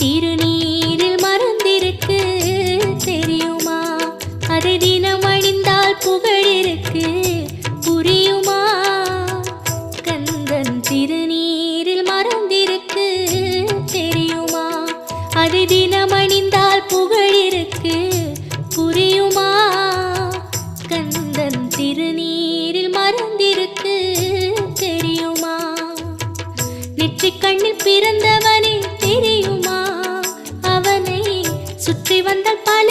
திருநீரில் மறந்திருக்கு தெரியுமா? அதை தினம் அணிந்தால் புகழிருக்கு புரியுமா? கந்தன் திருநீரில் மறந்திருக்கு தெரியுமா? அதை தினம் அணிந்தால் புகழிருக்கு புரியுமா? கந்தன் திருநீரில் மறந்திருக்கு தெரியுமா? நெற்றிக் கண்ணில் பிறந்தவனே தெரியுமா? அவனை சுற்றி வந்தால் பல